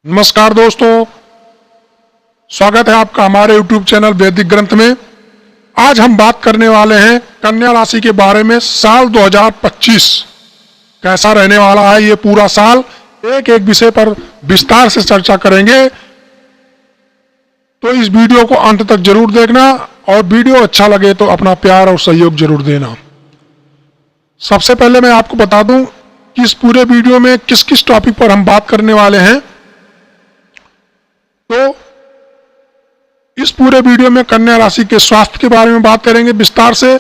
नमस्कार दोस्तों, स्वागत है आपका हमारे YouTube चैनल वैदिक ग्रंथ में। आज हम बात करने वाले हैं कन्या राशि के बारे में। साल 2025 कैसा रहने वाला है, ये पूरा साल एक एक विषय पर विस्तार से चर्चा करेंगे, तो इस वीडियो को अंत तक जरूर देखना और वीडियो अच्छा लगे तो अपना प्यार और सहयोग जरूर देना। सबसे पहले मैं आपको बता दूं कि इस पूरे वीडियो में किस किस टॉपिक पर हम बात करने वाले हैं। तो इस पूरे वीडियो में कन्या राशि के स्वास्थ्य के बारे में बात करेंगे विस्तार से,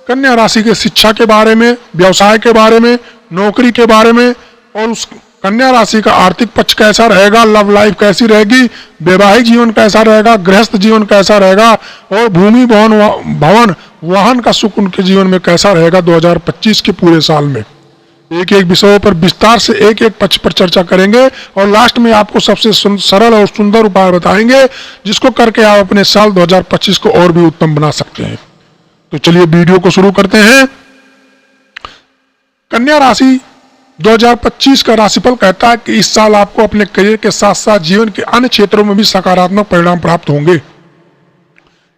कन्या राशि के शिक्षा के बारे में, व्यवसाय के बारे में, नौकरी के बारे में, और उस कन्या राशि का आर्थिक पक्ष कैसा रहेगा, लव लाइफ कैसी रहेगी, वैवाहिक जीवन कैसा रहेगा, गृहस्थ जीवन कैसा रहेगा, और भूमि भवन वाहन का सुख उनके जीवन में कैसा रहेगा 2025 के पूरे साल में। एक एक विषयों पर विस्तार से एक एक पक्ष पर चर्चा करेंगे और लास्ट में आपको सबसे सरल और सुंदर उपाय बताएंगे जिसको करके आप अपने साल 2025 को और भी उत्तम बना सकते हैं। तो चलिए वीडियो को शुरू करते हैं। कन्या राशि 2025 का राशिफल कहता है कि इस साल आपको अपने करियर के साथ साथ जीवन के अन्य क्षेत्रों में भी सकारात्मक परिणाम प्राप्त होंगे।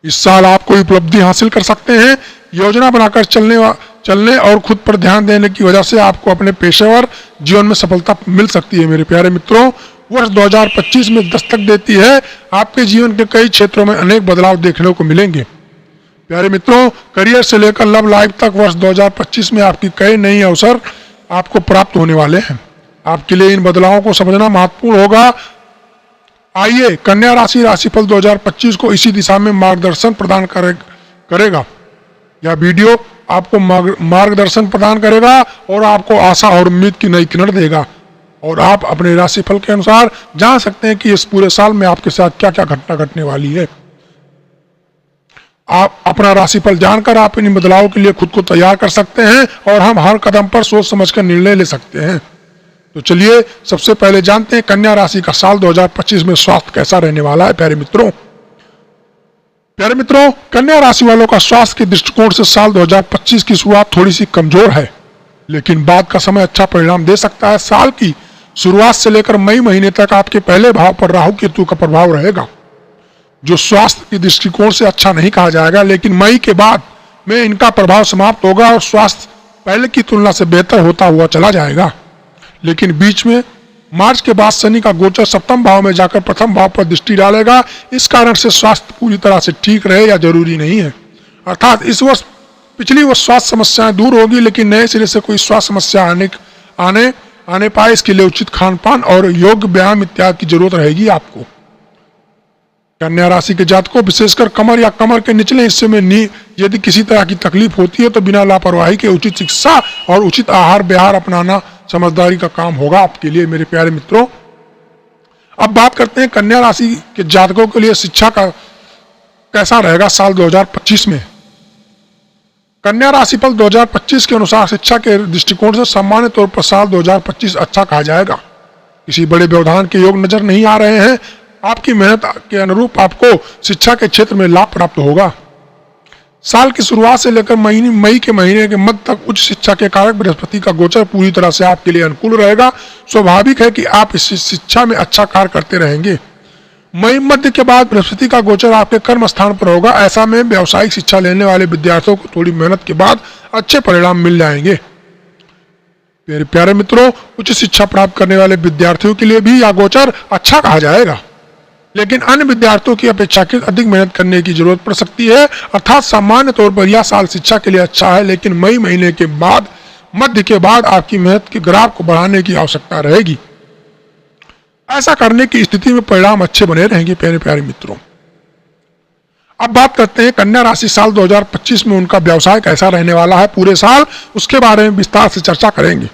इस साल आप कोई उपलब्धि हासिल कर सकते हैं। योजना बनाकर चलने और खुद पर ध्यान देने की वजह से आपको अपने पेशेवर जीवन में सफलता मिल सकती है। मेरे प्यारे मित्रों, वर्ष 2025 में दस्तक देती है। आपके जीवन के कई क्षेत्रों में अनेक बदलाव देखने को मिलेंगे। प्यारे मित्रों, करियर से लेकर लव लाइफ तक वर्ष 2025 में आपकी कई नई अवसर आपको प्राप्त होने वाले हैं। आपके लिए इन बदलावों को समझना महत्वपूर्ण होगा। आइए, कन्या राशि राशिफल 2025 को इसी दिशा में मार्गदर्शन प्रदान करेगा। यह वीडियो आपको मार्गदर्शन प्रदान करेगा और आपको आशा और उम्मीद की नई किरण देगा, और आप अपने राशिफल के अनुसार जान सकते हैं कि इस पूरे साल में आपके साथ क्या क्या घटना घटने वाली है। आप अपना राशिफल जानकर आप इन बदलावों के लिए खुद को तैयार कर सकते हैं और हम हर कदम पर सोच समझकर निर्णय ले सकते हैं। तो चलिए सबसे पहले जानते हैं कन्या राशि का साल 2025 में स्वास्थ्य कैसा रहने वाला है। प्यारे मित्रों, कन्या राशि वालों का स्वास्थ्य के दृष्टिकोण से साल 2025 की शुरुआत थोड़ी सी कमजोर है, लेकिन बाद का समय अच्छा परिणाम दे सकता है। साल की शुरुआत से लेकर मई महीने तक आपके पहले भाव पर राहु केतु का प्रभाव रहेगा, जो स्वास्थ्य के दृष्टिकोण से अच्छा नहीं कहा जाएगा, लेकिन मई के बाद में इनका प्रभाव समाप्त होगा और स्वास्थ्य पहले की तुलना से बेहतर होता हुआ चला जाएगा। लेकिन बीच में मार्च के बाद शनि का गोचर सप्तम भाव में जाकर प्रथम भाव पर दृष्टि डालेगा। इस कारण से स्वास्थ्य पूरी तरह से ठीक रहे या जरूरी नहीं है। अर्थात इस वर्ष पिछली वर्ष स्वास्थ्य समस्याएं दूर होगी, लेकिन नए सिरे से कोई स्वास्थ्य समस्या आने पाए, इसके लिए उचित खान पान और योग्य व्यायाम इत्यादि की जरूरत रहेगी आपको। कन्या राशि के जातकों, विशेषकर कमर या कमर के निचले हिस्से में यदि किसी तरह की तकलीफ होती है तो बिना लापरवाही के उचित शिक्षा और उचित आहार विहार अपनाना समझदारी का काम होगा आपके लिए। मेरे प्यारे मित्रों, अब बात करते हैं कन्या राशि के जातकों के लिए शिक्षा का कैसा रहेगा साल 2025 में। कन्या राशिफल 2025 के अनुसार शिक्षा के दृष्टिकोण से सामान्य तौर पर साल 2025 अच्छा कहा जाएगा। किसी बड़े व्यवधान के योग नजर नहीं आ रहे हैं। आपकी मेहनत के अनुरूप आपको शिक्षा के क्षेत्र में लाभ प्राप्त होगा। साल की शुरुआत से लेकर मई के महीने के मध्य तक उच्च शिक्षा के कारक बृहस्पति का गोचर पूरी तरह से आपके लिए अनुकूल रहेगा। स्वाभाविक है कि आप इस शिक्षा में अच्छा कार्य करते रहेंगे। मई मध्य के बाद बृहस्पति का गोचर आपके कर्म स्थान पर होगा। ऐसा में व्यावसायिक शिक्षा लेने वाले विद्यार्थियों को थोड़ी मेहनत के बाद अच्छे परिणाम मिल जाएंगे। मेरे प्यारे मित्रों, उच्च शिक्षा प्राप्त करने वाले विद्यार्थियों के लिए भी यह गोचर अच्छा कहा जाएगा, लेकिन अन्य विद्यार्थियों की अपेक्षाकृत अधिक मेहनत करने की जरूरत पड़ सकती है। अर्थात सामान्य तौर पर यह साल शिक्षा के लिए अच्छा है, लेकिन मई महीने के बाद मध्य के बाद आपकी मेहनत के ग्राफ को बढ़ाने की आवश्यकता रहेगी। ऐसा करने की स्थिति में परिणाम अच्छे बने रहेंगे। प्यारे प्यारे मित्रों, अब बात करते हैं कन्या राशि साल 2025 में उनका व्यवसाय कैसा रहने वाला है पूरे साल, उसके बारे में विस्तार से चर्चा करेंगे।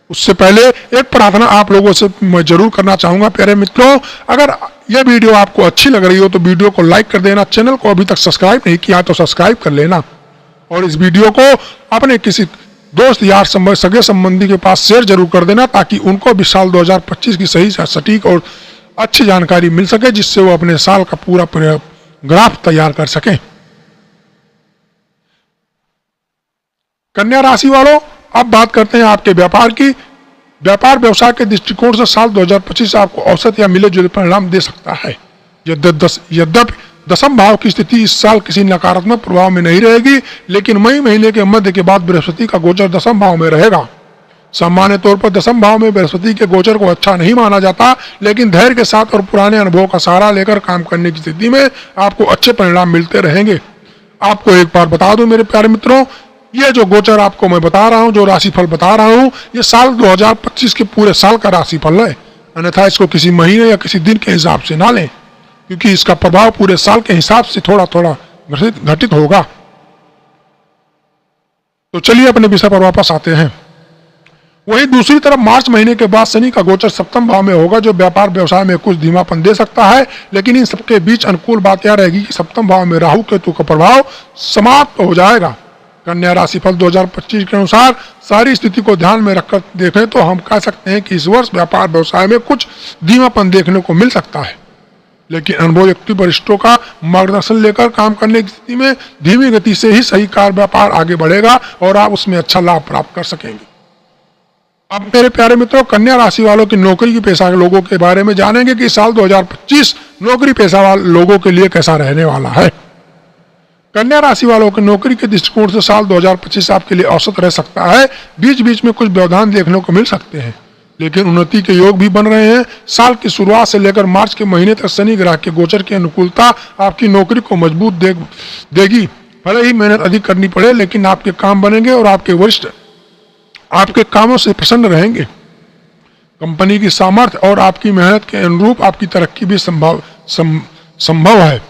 उससे पहले एक प्रार्थना आप लोगों से मैं जरूर करना चाहूंगा। प्यारे मित्रों, अगर यह वीडियो आपको अच्छी लग रही हो तो वीडियो को लाइक कर देना। चैनल को अभी तक सब्सक्राइब नहीं किया तो सब्सक्राइब कर लेना, और इस वीडियो को अपने किसी दोस्त यार सगे संबंधी के पास शेयर जरूर कर देना, ताकि उनको भी साल 2025 की सही सटीक और अच्छी जानकारी मिल सके, जिससे वो अपने साल का पूरा ग्राफ तैयार कर सकें। कन्या राशि वालों, अब बात करते हैं आपके व्यापार की। व्यापार व्यवसाय के दृष्टिकोण से साल 2025 आपको औसत या मिले जुले परिणाम दे सकता है। यद्यपि दशम भाव की स्थिति इस साल किसी नकारात्मक प्रभाव में नहीं रहेगी, लेकिन मई महीने के मध्य के बाद बृहस्पति का गोचर दशम भाव में रहेगा। सामान्य तौर पर दशम भाव में बृहस्पति के गोचर को अच्छा नहीं माना जाता, लेकिन धैर्य के साथ और पुराने अनुभव का सहारा लेकर काम करने की स्थिति में आपको अच्छे परिणाम मिलते रहेंगे। आपको एक बार बता दूं मेरे प्यारे मित्रों, ये जो गोचर आपको मैं बता रहा हूँ, जो राशिफल बता रहा हूँ, ये साल 2025 के पूरे साल का राशिफल है। अन्यथा इसको किसी महीने या किसी दिन के हिसाब से ना लें, क्योंकि इसका प्रभाव पूरे साल के हिसाब से थोड़ा थोड़ा घटित होगा। तो चलिए अपने विषय पर वापस आते हैं। वहीं दूसरी तरफ मार्च महीने के बाद शनि का गोचर सप्तम भाव में होगा, जो व्यापार व्यवसाय में कुछ धीमापन दे सकता है। लेकिन इन सबके बीच अनुकूल बात यह रहेगी कि सप्तम भाव में राहु केतु का प्रभाव समाप्त हो जाएगा। कन्या राशिफल 2025 के अनुसार सारी स्थिति को ध्यान में रखकर देखें तो हम कह सकते हैं कि इस वर्ष व्यापार व्यवसाय में कुछ धीमापन देखने को मिल सकता है, लेकिन अनुभवी वरिष्ठों का मार्गदर्शन लेकर काम करने की स्थिति में धीमी गति से ही सही कार व्यापार आगे बढ़ेगा और आप उसमें अच्छा लाभ प्राप्त कर सकेंगे। अब मेरे प्यारे मित्रों, कन्या राशि वालों की नौकरी की पेशा के लोगों के बारे में जानेंगे कि साल 2025 नौकरी पेशा वाले लोगों के लिए कैसा रहने वाला है। कन्या राशि वालों की नौकरी के दृष्टिकोण से साल 2025 आपके लिए औसत रह सकता है। बीच बीच में कुछ व्यवधान देखने को मिल सकते हैं, लेकिन उन्नति के योग भी बन रहे हैं। साल की शुरुआत से लेकर मार्च के महीने तक शनि ग्रह के गोचर की अनुकूलता आपकी नौकरी को मजबूत देगी। भले ही मेहनत अधिक करनी पड़े, लेकिन आपके काम बनेंगे और आपके वरिष्ठ आपके कामों से प्रसन्न रहेंगे। कंपनी की सामर्थ्य और आपकी मेहनत के अनुरूप आपकी तरक्की भी संभव है,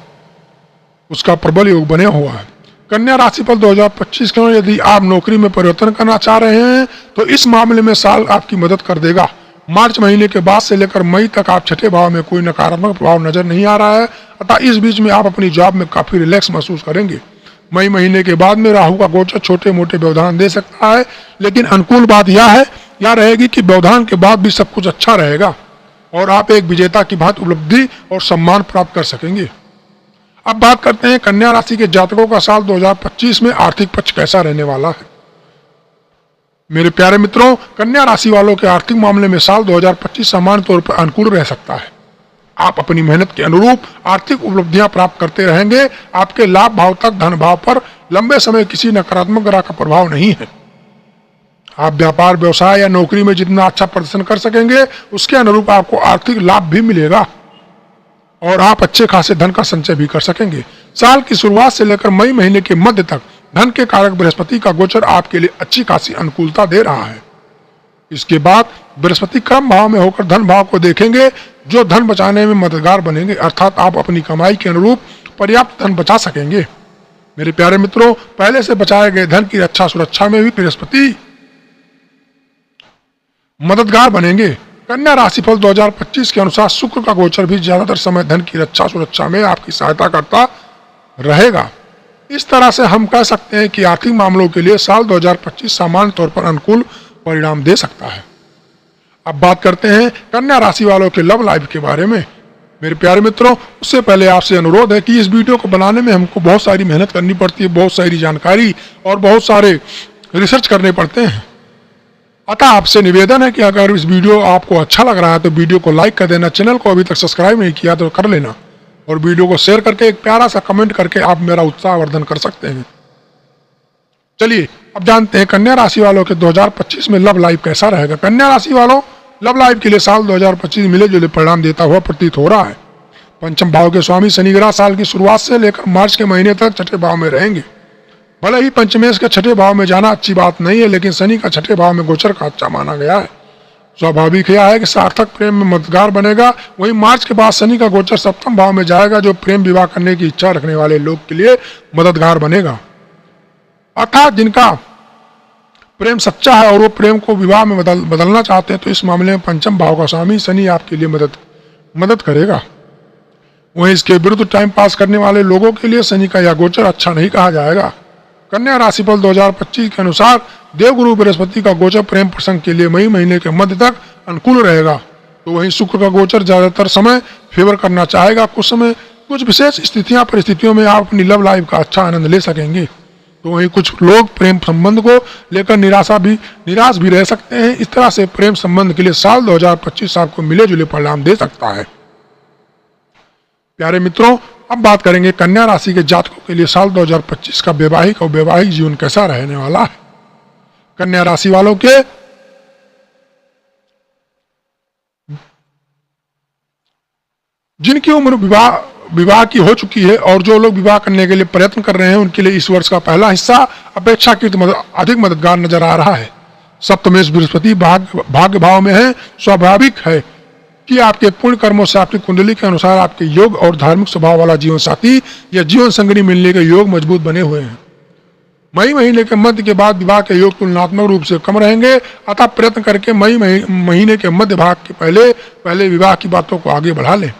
उसका प्रबल योग बने हुआ है। कन्या राशिफल 2025 के यदि आप नौकरी में परिवर्तन करना चाह रहे हैं तो इस मामले में साल आपकी मदद कर देगा। मार्च महीने के बाद से लेकर मई तक आप छठे भाव में कोई नकारात्मक प्रभाव नजर नहीं आ रहा है, अतः इस बीच में आप अपनी जॉब में काफी रिलैक्स महसूस करेंगे। मई महीने के बाद में राहु का गोचर छोटे मोटे व्यवधान दे सकता है, लेकिन अनुकूल बात यह रहेगी कि व्यवधान के बाद भी सब कुछ अच्छा रहेगा और आप एक विजेता की भांति उपलब्धि और सम्मान प्राप्त कर सकेंगे। अब बात करते हैं कन्या राशि के जातकों का साल 2025 में आर्थिक पक्ष कैसा रहने वाला है। मेरे प्यारे मित्रों, कन्या राशि वालों के आर्थिक मामले में साल 2025 सामान्य तौर पर अनुकूल रह सकता है। आप अपनी मेहनत के अनुरूप आर्थिक उपलब्धियां प्राप्त करते रहेंगे। आपके लाभ भाव तक धन भाव पर लंबे समय किसी नकारात्मक ग्रह का प्रभाव नहीं है। आप व्यापार व्यवसाय या नौकरी में जितना अच्छा प्रदर्शन कर सकेंगे, उसके अनुरूप आपको आर्थिक लाभ भी मिलेगा और आप अच्छे खासे धन का संचय भी कर सकेंगे। साल की शुरुआत से लेकर मई महीने के मध्य तक धन के कारक बृहस्पति का गोचर आपके लिए अच्छी खासी अनुकूलता दे रहा है। इसके बाद बृहस्पति क्रम भाव में होकर धन भाव को देखेंगे, जो धन बचाने में मददगार बनेंगे, अर्थात आप अपनी कमाई के अनुरूप पर्याप्त धन बचा सकेंगे। मेरे प्यारे मित्रों, पहले से बचाए गए धन की रक्षा सुरक्षा में भी बृहस्पति मददगार बनेंगे। कन्या राशिफल 2025 के अनुसार शुक्र का गोचर भी ज्यादातर समय धन की रक्षा सुरक्षा में आपकी सहायता करता रहेगा। इस तरह से हम कह सकते हैं कि आर्थिक मामलों के लिए साल 2025 सामान्य तौर पर अनुकूल परिणाम दे सकता है। अब बात करते हैं कन्या राशि वालों के लव लाइफ के बारे में। मेरे प्यारे मित्रों, उससे पहले आपसे अनुरोध है कि इस वीडियो को बनाने में हमको बहुत सारी मेहनत करनी पड़ती है, बहुत सारी जानकारी और बहुत सारे रिसर्च करने पड़ते हैं। अतः आपसे निवेदन है कि अगर इस वीडियो आपको अच्छा लग रहा है तो वीडियो को लाइक कर देना, चैनल को अभी तक सब्सक्राइब नहीं किया तो कर लेना और वीडियो को शेयर करके एक प्यारा सा कमेंट करके आप मेरा उत्साहवर्धन कर सकते हैं। चलिए अब जानते हैं कन्या राशि वालों के 2025 में लव लाइफ कैसा रहेगा। कन्या राशि वालों, लव लाइफ के लिए साल 2025 मिले जुले परिणाम देता हुआ प्रतीत हो रहा है। पंचम भाव के स्वामी शनि ग्रह साल की शुरुआत से लेकर मार्च के महीने तक छठे भाव में रहेंगे। भले ही पंचमेश के छठे भाव में जाना अच्छी बात नहीं है, लेकिन शनि का छठे भाव में गोचर का अच्छा माना गया है। स्वाभाविक यह है कि सार्थक प्रेम में मददगार बनेगा। वहीं मार्च के बाद शनि का गोचर सप्तम भाव में जाएगा, जो प्रेम विवाह करने की इच्छा रखने वाले लोग के लिए मददगार बनेगा। अर्थात जिनका प्रेम सच्चा है और वो प्रेम को विवाह में बदलना चाहते हैं, तो इस मामले में पंचम भाव का स्वामी शनि आपके लिए मदद करेगा। वहीं इसके विरुद्ध टाइम पास करने वाले लोगों के लिए शनि का यह गोचर अच्छा नहीं कहा जाएगा। कन्या राशिफल 2025 के अनुसार देवगुरु बृहस्पति का गोचर प्रेम प्रसंग के लिए मई महीने के मध्य तक अनुकूल रहेगा। तो वहीं शुक्र का गोचर ज्यादातर समय फेवर करना चाहेगा। कुछ विशेष परिस्थितियों में आप अपनी लव लाइफ का अच्छा आनंद ले सकेंगे। तो वहीं कुछ लोग प्रेम संबंध को लेकर निराश भी रह सकते हैं। इस तरह से प्रेम संबंध के लिए साल 2025 आपको मिले जुले परिणाम दे सकता है। प्यारे मित्रों, अब बात करेंगे कन्या राशि के जातकों के लिए साल 2025 का वैवाहिक और वैवाहिक जीवन कैसा रहने वाला है। कन्या राशि वालों के जिनकी उम्र विवाह की हो चुकी है और जो लोग विवाह करने के लिए प्रयत्न कर रहे हैं, उनके लिए इस वर्ष का पहला हिस्सा अपेक्षाकृत अधिक मददगार नजर आ रहा है। सप्तमेश बृहस्पति भाग्य भाव में है। स्वाभाविक है कि आपके पुण्य कर्मों से आपकी कुंडली के अनुसार आपके योग और धार्मिक स्वभाव वाला जीवन साथी या जीवन संगिनी मिलने के योग मजबूत बने हुए हैं। मई महीने के मध्य के बाद विवाह के योग तुलनात्मक रूप से कम रहेंगे, अतः प्रयत्न करके मई महीने के मध्य भाग के पहले विवाह की बातों को आगे बढ़ा लें।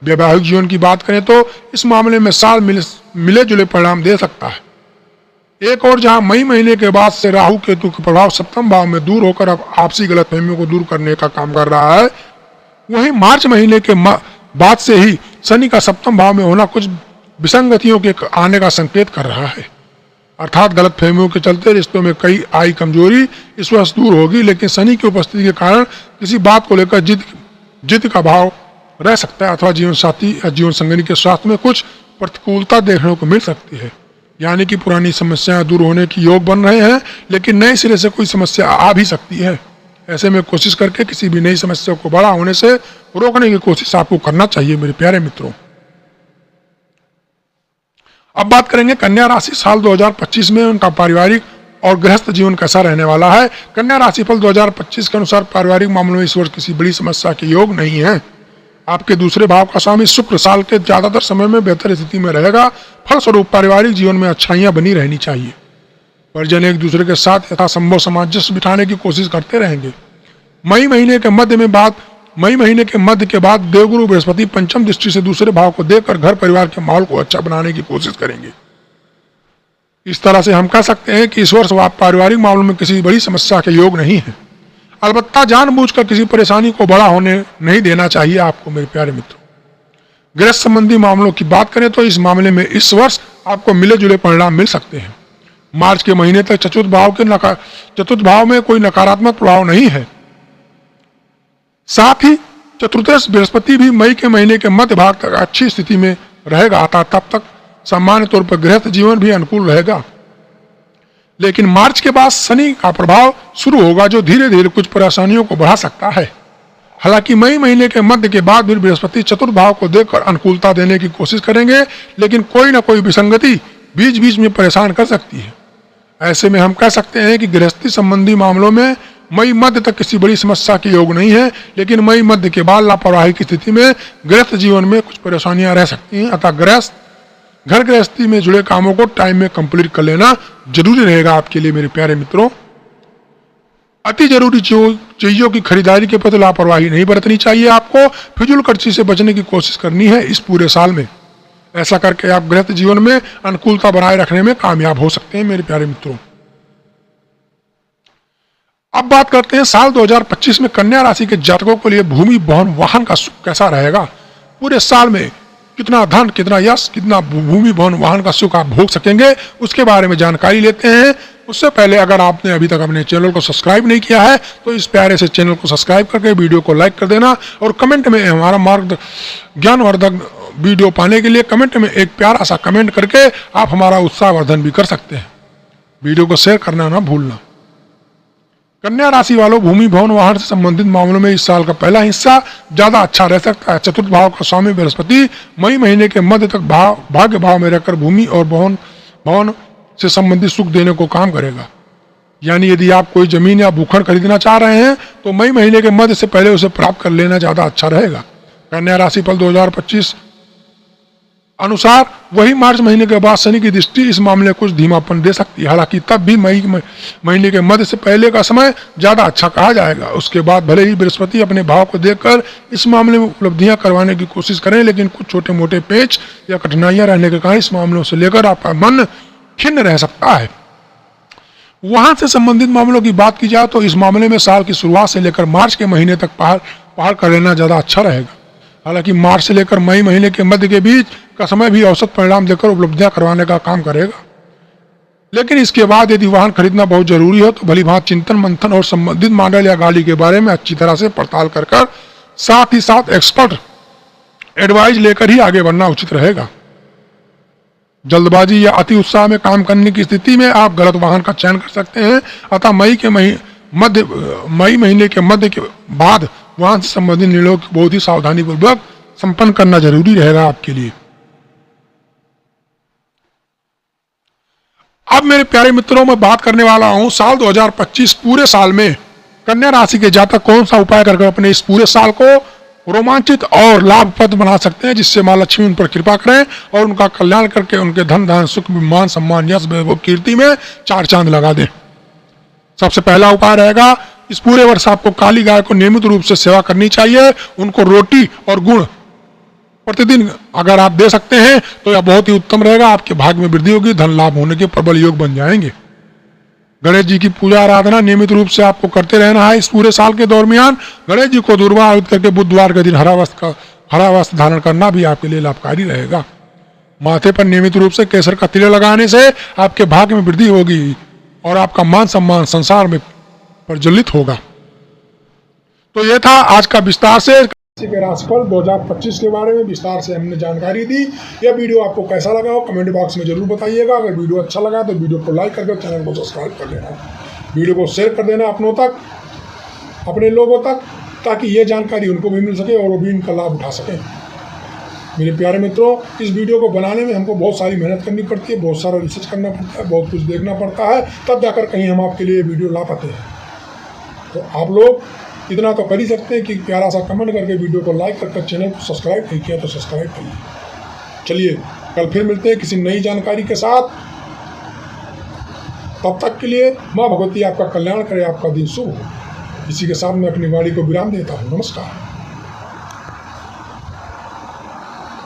वैवाहिक जीवन की बात करें तो इस मामले में साल मिले जुले परिणाम दे सकता है। एक और जहां मई महीने के बाद से राहु केतु का प्रभाव सप्तम भाव में दूर होकर अब आपसी गलतफहमियों को दूर करने का काम कर रहा है, वहीं मार्च महीने के बाद से ही शनि का सप्तम भाव में होना कुछ विसंगतियों के आने का संकेत कर रहा है। अर्थात गलतफहमियों के चलते रिश्तों में कई आई कमजोरी इस वर्ष दूर होगी, लेकिन शनि की उपस्थिति के कारण किसी बात को लेकर जिद का भाव रह सकता है अथवा जीवन साथी या जीवन संगिनी के स्वास्थ्य में कुछ प्रतिकूलता देखने को मिल सकती है। यानी कि पुरानी समस्याएं दूर होने की योग बन रहे हैं, लेकिन नए सिरे से कोई समस्या आ भी सकती है। ऐसे में कोशिश करके किसी भी नई समस्या को बड़ा होने से रोकने की कोशिश आपको करना चाहिए मेरे प्यारे मित्रों। अब बात करेंगे कन्या राशि साल 2025 में उनका पारिवारिक और गृहस्थ जीवन कैसा रहने वाला है। कन्या राशिफल 2025 के अनुसार पारिवारिक मामलों में इस वर्ष किसी बड़ी समस्या के योग नहीं है। आपके दूसरे भाव का स्वामी शुक्र साल के ज्यादातर समय में बेहतर स्थिति में रहेगा। फलस्वरूप पारिवारिक जीवन में अच्छाइयां बनी रहनी चाहिए। परिजन एक दूसरे के साथ यथासंभव सामंजस्य बिठाने की कोशिश करते रहेंगे। मई महीने के मध्य के बाद देवगुरु बृहस्पति पंचम दृष्टि से दूसरे भाव को देखकर घर परिवार के माहौल को अच्छा बनाने की कोशिश करेंगे। इस तरह से हम कह सकते हैं कि इस वर्ष पारिवारिक मामलों में किसी बड़ी समस्या के योग नहीं है। अलबत्ता जानबूझकर किसी परेशानी को बड़ा होने नहीं देना चाहिए आपको मेरे प्यारे मित्रों। गृहस्थ संबंधी मामलों की बात करें तो इस मामले में इस वर्ष आपको मिले जुले परिणाम मिल सकते हैं। मार्च के महीने तक चतुर्थ भाव में कोई नकारात्मक प्रभाव नहीं है। साथ ही चतुर्थेश बृहस्पति भी मई के महीने के मध्य भाग तक अच्छी स्थिति में रहेगा, अतः तब तक सामान्य तौर पर गृहस्थ जीवन भी अनुकूल रहेगा। लेकिन मार्च के बाद शनि का प्रभाव शुरू होगा, जो धीरे धीरे कुछ परेशानियों को बढ़ा सकता है। हालांकि मई महीने के मध्य के बाद भी बृहस्पति चतुर्थ भाव को देखकर अनुकूलता देने की कोशिश करेंगे, लेकिन कोई ना कोई विसंगति बीच बीच में परेशान कर सकती है। ऐसे में हम कह सकते हैं कि गृहस्थी संबंधी मामलों में मई मध्य तक किसी बड़ी समस्या के योग नहीं है, लेकिन मई मध्य के बाद लापरवाही की स्थिति में गृहस्थ जीवन में कुछ परेशानियां रह सकती हैं। अतः घर गृहस्थी में जुड़े कामों को टाइम में कंप्लीट कर लेना जरूरी रहेगा आपके लिए मेरे प्यारे मित्रों। अति जरूरी चीजों की खरीदारी के प्रति लापरवाही नहीं बरतनी चाहिए। आपको फिजूल खर्ची से बचने की कोशिश करनी है इस पूरे साल में। ऐसा करके आप गृहस्थ जीवन में अनुकूलता बनाए रखने में कामयाब हो सकते हैं मेरे प्यारे मित्रों। अब बात करते हैं साल 2025 में कन्या राशि के जातकों के लिए भूमि भवन वाहन का सुख कैसा रहेगा। पूरे साल में कितना धन, कितना यश, कितना भूमि भवन वाहन का सुख आप भोग सकेंगे, उसके बारे में जानकारी लेते हैं। उससे पहले अगर आपने अभी तक अपने चैनल को सब्सक्राइब नहीं किया है तो इस प्यारे से चैनल को सब्सक्राइब करके वीडियो को लाइक कर देना, और कमेंट में हमारा ज्ञानवर्धक वीडियो पाने के लिए कमेंट में एक प्यारा सा कमेंट करके आप हमारा उत्साहवर्धन भी कर सकते हैं। वीडियो को शेयर करना ना भूलना। कन्या राशि वालों, भूमि भवन वाहन से संबंधित मामलों में इस साल का पहला हिस्सा ज्यादा अच्छा रह सकता है। चतुर्थ भाव का स्वामी बृहस्पति मई महीने के मध्य तक भाग्य भाव में रहकर भूमि और भवन से संबंधित सुख देने को काम करेगा। यानी यदि आप कोई जमीन या भूखंड खरीदना चाह रहे हैं तो मई महीने के मध्य से पहले उसे प्राप्त कर लेना ज्यादा अच्छा रहेगा। कन्या राशि फल 2025 अनुसार वही मार्च महीने के बाद शनि की दृष्टि इस मामले कुछ धीमापन दे सकती है। हालांकि तब भी मई महीने के मध्य से पहले का समय ज्यादा अच्छा कहा जाएगा। उसके बाद भले ही बृहस्पति अपने भाव को देखकर इस मामले में उपलब्धियां करवाने की कोशिश करें, लेकिन कुछ छोटे मोटे पेच या कठिनाइयां रहने के कारण इस मामलों से लेकर आपका मन खिन्न रह सकता है। वहां से संबंधित मामलों की बात की जाए तो इस मामले में साल की शुरुआत से लेकर मार्च के महीने तक पहाड़ कर लेना ज्यादा अच्छा रहेगा। हालांकि मार्च से लेकर मई महीने के मध्य के बीच का समय भी औसत परिणाम देकर उपलब्धियां करवाने का काम करेगा। लेकिन इसके बाद यदि वाहन खरीदना बहुत जरूरी हो तो भली भांति चिंतन मंथन और संबंधित मॉडल या गाड़ी के बारे में अच्छी तरह से पड़ताल कर साथ ही साथ एक्सपर्ट एडवाइस लेकर ही आगे बढ़ना उचित रहेगा। जल्दबाजी या अति उत्साह में काम करने की स्थिति में आप गलत वाहन का चयन कर सकते हैं। अतः मई महीने के मध्य के बाद वाहन से संबंधित निर्णयों को बहुत ही सावधानी पूर्वक संपन्न करना जरूरी रहेगा आपके लिए। अब मेरे प्यारे मित्रों, मैं बात करने वाला हूं साल 2025 पूरे साल में कन्या राशि के जातक कौन सा उपाय करके अपने इस पूरे साल को रोमांचित और लाभप्रद बना सकते हैं, जिससे मां लक्ष्मी उन पर कृपा करें और उनका कल्याण करके उनके धन धान सुख मान सम्मान यश वैभव कीर्ति में 4 चांद लगा दें। सबसे पहला उपाय रहेगा, इस पूरे वर्ष आपको काली गाय को नियमित रूप से सेवा करनी चाहिए। उनको रोटी और गुड़ प्रतिदिन अगर आप दे सकते हैं तो यह बहुत ही उत्तम रहेगा। आपके भाग्य में वृद्धि होगी, धन लाभ होने के प्रबल योग बन जाएंगे। गणेश जी की पूजा आराधना नियमित रूप से आपको करते रहना है। इस पूरे साल के दरमियान गणेश जी को दुर्वा आयुक्त करके बुधवार के दिन हरा वस्त्र धारण करना भी आपके लिए लाभकारी रहेगा। माथे पर नियमित रूप से केसर का तिलक लगाने से आपके भाग्य में वृद्धि होगी और आपका मान सम्मान संसार में प्रज्वलित होगा। तो यह था आज का विस्तार से के राशिफल 2025 के बारे में विस्तार से हमने जानकारी दी। यह वीडियो आपको कैसा लगा हो कमेंट बॉक्स में जरूर बताइएगा। अगर वीडियो अच्छा लगा तो वीडियो को लाइक करके चैनल को सब्सक्राइब कर लेना, वीडियो को शेयर कर देना अपनों तक, अपने लोगों तक, ताकि ये जानकारी उनको भी मिल सके और वो भी इनका लाभ उठा सकें। मेरे प्यारे मित्रों, इस वीडियो को बनाने में हमको बहुत सारी मेहनत करनी पड़ती है, बहुत सारा रिसर्च करना पड़ता है, बहुत कुछ देखना पड़ता है, तब जाकर कहीं हम आपके लिए वीडियो ला पाते हैं। तो आप लोग इतना तो कर ही सकते हैं कि प्यारा सा कमेंट करके वीडियो को लाइक करके चैनल को सब्सक्राइब नहीं किया तो सब्सक्राइब करिए। चलिए कल फिर मिलते हैं किसी नई जानकारी के साथ। तब तक के लिए माँ भगवती आपका कल्याण करे, आपका दिन शुभ हो। इसी के साथ मैं अपनी वाणी को विराम देता हूँ। नमस्कार।